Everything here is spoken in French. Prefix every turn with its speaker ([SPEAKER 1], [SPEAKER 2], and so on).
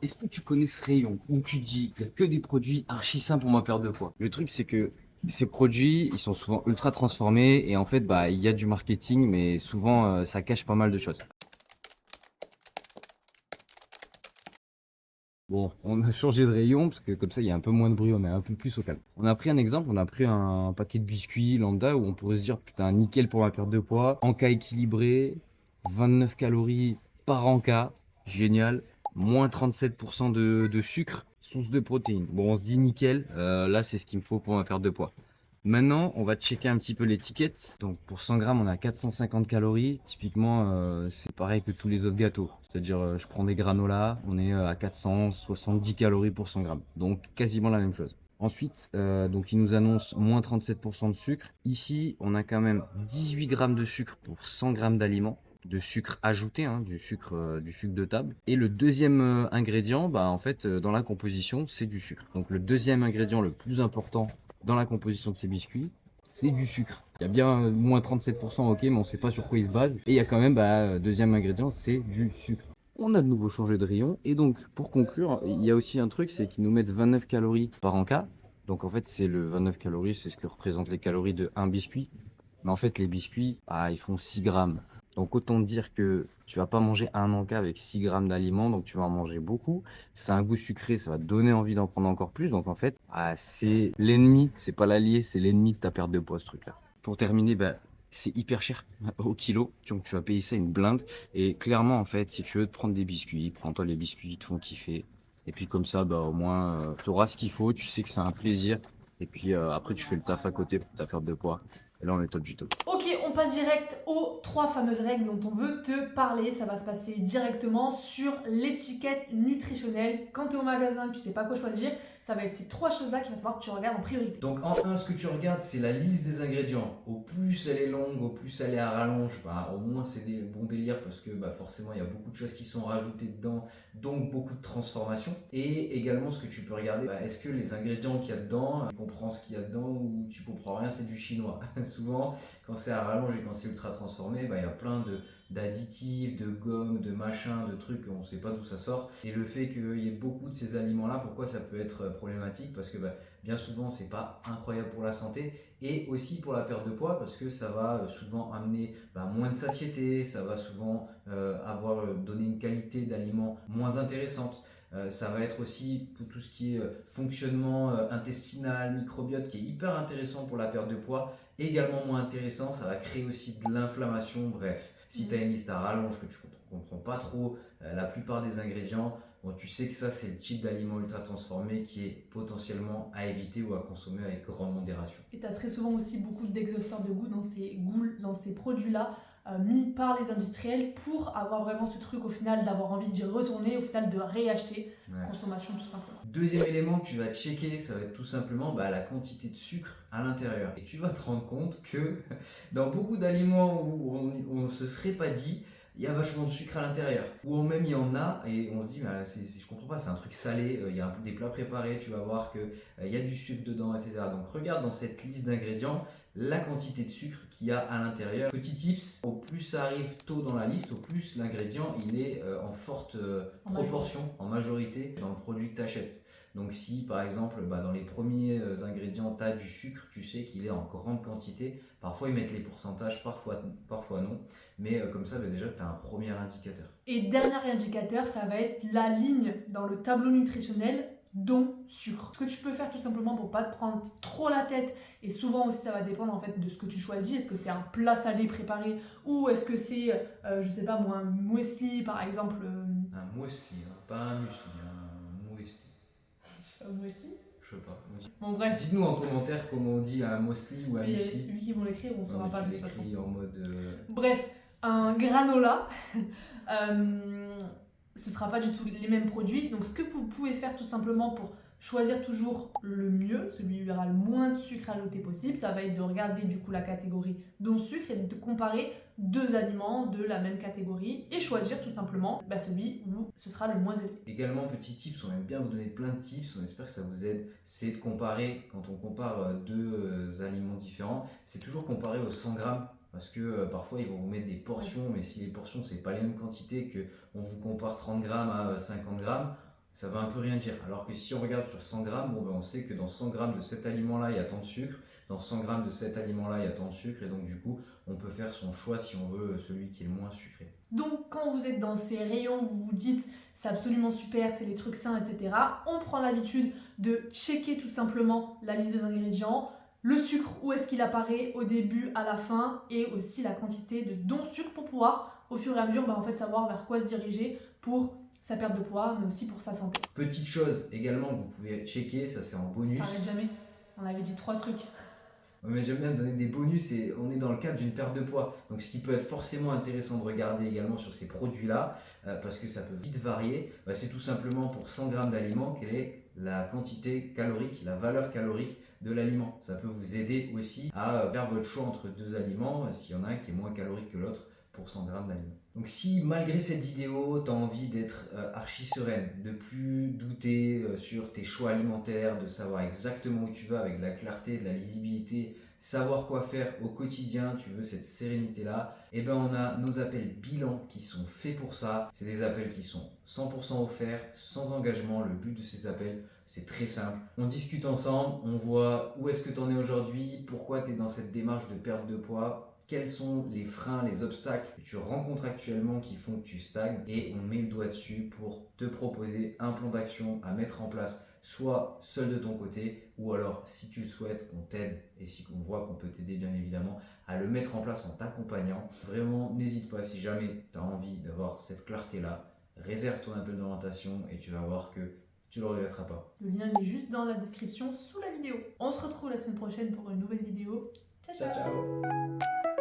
[SPEAKER 1] Est-ce que tu connais ce rayon où tu dis il n'y a que des produits archi sains pour ma perte de poids? Le truc, c'est que ces produits, ils sont souvent ultra transformés et en fait, bah, il y a du marketing, mais souvent, ça cache pas mal de choses. Bon, on a changé de rayon parce que comme ça, il y a un peu moins de bruit, on est un peu plus au calme. On a pris un exemple, on a pris un paquet de biscuits lambda où on pourrait se dire, putain, nickel pour ma perte de poids, encas équilibré, 29 calories par encas, génial, moins 37% de sucre, source de protéines. Bon, on se dit nickel, là, c'est ce qu'il me faut pour ma perte de poids. Maintenant, on va checker un petit peu l'étiquette. Donc pour 100 grammes, on a 450 calories. Typiquement, c'est pareil que tous les autres gâteaux. C'est-à-dire, je prends des granolas, on est à 470 calories pour 100 grammes. Donc quasiment la même chose. Ensuite, donc il nous annonce moins 37% de sucre. Ici, on a quand même 18 grammes de sucre pour 100 grammes d'aliments. De sucre ajouté, hein, du sucre de table. Et le deuxième ingrédient, bah, en fait, dans la composition, c'est du sucre. Donc le deuxième ingrédient le plus important dans la composition de ces biscuits, c'est du sucre. Il y a bien moins 37%, ok, mais on ne sait pas sur quoi il se base. Et il y a quand même, bah, deuxième ingrédient, c'est du sucre. On a de nouveau changé de rayon. Et donc, pour conclure, il y a aussi un truc, c'est qu'ils nous mettent 29 calories par encas. Donc en fait, c'est le 29 calories, c'est ce que représentent les calories de un biscuit. Mais en fait, les biscuits, ah, ils font 6 grammes. Donc autant dire que tu vas pas manger un encas avec 6 grammes d'aliments, donc tu vas en manger beaucoup. C'est un goût sucré, ça va te donner envie d'en prendre encore plus. Donc en fait, ah, c'est l'ennemi, c'est pas l'allié, c'est l'ennemi de ta perte de poids, ce truc-là. Pour terminer, bah, c'est hyper cher au kilo, donc tu vas payer ça une blinde. Et clairement, en fait, si tu veux te prendre des biscuits, prends-toi les biscuits qui te font kiffer. Et puis comme ça, bah, au moins, tu auras ce qu'il faut, tu sais que c'est un plaisir. Et puis après, tu fais le taf à côté pour ta perte de poids. Et là, on est top du top.
[SPEAKER 2] Ok, on passe direct aux trois fameuses règles dont on veut te parler. Ça va se passer directement sur l'étiquette nutritionnelle. Quand tu es au magasin, tu sais pas quoi choisir, ça va être ces trois choses-là qu'il va falloir que tu regardes en priorité.
[SPEAKER 1] Donc en un, ce que tu regardes, c'est la liste des ingrédients. Au plus elle est longue, au plus elle est à rallonge, bah, au moins c'est des bons délires parce que bah, forcément il y a beaucoup de choses qui sont rajoutées dedans, donc beaucoup de transformations. Et également ce que tu peux regarder, bah, est-ce que les ingrédients qu'il y a dedans, tu comprends ce qu'il y a dedans ou tu comprends rien, c'est du chinois. Souvent, quand c'est à rallonge et quand c'est ultra transformé, bah, il y a plein d'additifs, de gommes, de machins, de trucs, on ne sait pas d'où ça sort. Et le fait qu'il y ait beaucoup de ces aliments-là, pourquoi ça peut être problématique? Parce que bah, bien souvent c'est pas incroyable pour la santé et aussi pour la perte de poids parce que ça va souvent amener moins de satiété, ça va souvent avoir donné une qualité d'aliments moins intéressante. Ça va être aussi pour tout ce qui est fonctionnement intestinal, microbiote qui est hyper intéressant pour la perte de poids, également moins intéressant, ça va créer aussi de l'inflammation, bref. Si tu as une liste à rallonge que tu comprends pas trop la plupart des ingrédients, bon, tu sais que ça, c'est le type d'aliment ultra transformé qui est potentiellement à éviter ou à consommer avec grande modération.
[SPEAKER 2] Et tu as très souvent aussi beaucoup d'exhausteurs de goût dans ces produits-là, mis par les industriels pour avoir vraiment ce truc au final d'avoir envie d'y retourner, au final de réacheter.
[SPEAKER 1] Ouais.
[SPEAKER 2] Consommation tout simplement.
[SPEAKER 1] Deuxième élément que tu vas checker, ça va être tout simplement la quantité de sucre à l'intérieur. Et tu vas te rendre compte que dans beaucoup d'aliments où on ne se serait pas dit, il y a vachement de sucre à l'intérieur. Ou même il y en a et on se dit, je comprends pas, c'est un truc salé, il y a des plats préparés, tu vas voir qu'il y a du sucre dedans, etc. Donc regarde dans cette liste d'ingrédients la quantité de sucre qu'il y a à l'intérieur. Petit tips, au plus ça arrive tôt dans la liste, au plus l'ingrédient il est en forte proportion, en majorité dans le produit que tu achètes. Donc si par exemple dans les premiers ingrédients tu as du sucre, tu sais qu'il est en grande quantité. Parfois ils mettent les pourcentages, parfois non. Mais comme ça déjà tu as un premier indicateur.
[SPEAKER 2] Et dernier indicateur, ça va être la ligne dans le tableau nutritionnel dont sucre. Ce que tu peux faire tout simplement pour pas te prendre trop la tête, et souvent aussi ça va dépendre en fait de ce que tu choisis. Est-ce que c'est un plat salé préparé ou est-ce que c'est, je sais pas moi, un muesli par exemple.
[SPEAKER 1] Un muesli, hein, pas un muesli, un muesli.
[SPEAKER 2] Je sais pas, muesli.
[SPEAKER 1] Je sais pas.
[SPEAKER 2] Bon bref.
[SPEAKER 1] Dites-nous en commentaire comment on dit un muesli ou un muesli.
[SPEAKER 2] Vu qu'ils vont l'écrire, on saura pas de toute façon.
[SPEAKER 1] En mode.
[SPEAKER 2] Bref, un granola. Ce sera pas du tout les mêmes produits. Donc ce que vous pouvez faire tout simplement pour choisir toujours le mieux, celui où il y aura le moins de sucre ajouté possible, ça va être de regarder du coup la catégorie dont sucre et de comparer deux aliments de la même catégorie et choisir tout simplement celui où ce sera le moins élevé.
[SPEAKER 1] Également, petit tips, on aime bien vous donner plein de tips, on espère que ça vous aide, c'est de comparer, quand on compare deux aliments différents, c'est toujours comparer aux 100 grammes. Parce que parfois ils vont vous mettre des portions, mais si les portions c'est pas les mêmes quantités que on vous compare 30 grammes à 50 grammes, ça va un peu rien dire. Alors que si on regarde sur 100 grammes, bon, ben on sait que dans 100 grammes de cet aliment-là, il y a tant de sucre. Dans 100 grammes de cet aliment-là, il y a tant de sucre. Et donc, du coup, on peut faire son choix si on veut celui qui est le moins sucré.
[SPEAKER 2] Donc, quand vous êtes dans ces rayons, vous vous dites c'est absolument super, c'est les trucs sains, etc. On prend l'habitude de checker tout simplement la liste des ingrédients, le sucre, où est-ce qu'il apparaît au début, à la fin, et aussi la quantité de dons sucre pour pouvoir, au fur et à mesure, en fait, savoir vers quoi se diriger pour sa perte de poids, mais aussi pour sa santé.
[SPEAKER 1] Petite chose également que vous pouvez checker, ça c'est en bonus.
[SPEAKER 2] Ça n'arrête jamais. On avait dit 3 trucs.
[SPEAKER 1] Ouais, mais j'aime bien donner des bonus et on est dans le cadre d'une perte de poids. Donc ce qui peut être forcément intéressant de regarder également sur ces produits-là, parce que ça peut vite varier, c'est tout simplement pour 100 grammes d'aliments, quelle est la quantité calorique, la valeur calorique de l'aliment. Ça peut vous aider aussi à faire votre choix entre deux aliments, s'il y en a un qui est moins calorique que l'autre pour 100 grammes d'aliments. Donc si malgré cette vidéo, tu as envie d'être archi sereine, de plus douter sur tes choix alimentaires, de savoir exactement où tu vas avec de la clarté, de la lisibilité, savoir quoi faire au quotidien, tu veux cette sérénité-là, et ben on a nos appels bilan qui sont faits pour ça. C'est des appels qui sont 100% offerts, sans engagement. Le but de ces appels, c'est très simple. On discute ensemble, on voit où est-ce que tu en es aujourd'hui, pourquoi tu es dans cette démarche de perte de poids, quels sont les freins, les obstacles que tu rencontres actuellement qui font que tu stagnes, et on met le doigt dessus pour te proposer un plan d'action à mettre en place, soit seul de ton côté, ou alors si tu le souhaites, on t'aide, et si on voit qu'on peut t'aider bien évidemment, à le mettre en place en t'accompagnant. Vraiment, n'hésite pas, si jamais tu as envie d'avoir cette clarté-là, réserve ton appel d'orientation et tu vas voir que tu ne le regretteras pas.
[SPEAKER 2] Le lien est juste dans la description sous la vidéo. On se retrouve la semaine prochaine pour une nouvelle vidéo. Ciao, ciao.
[SPEAKER 1] Ciao, ciao.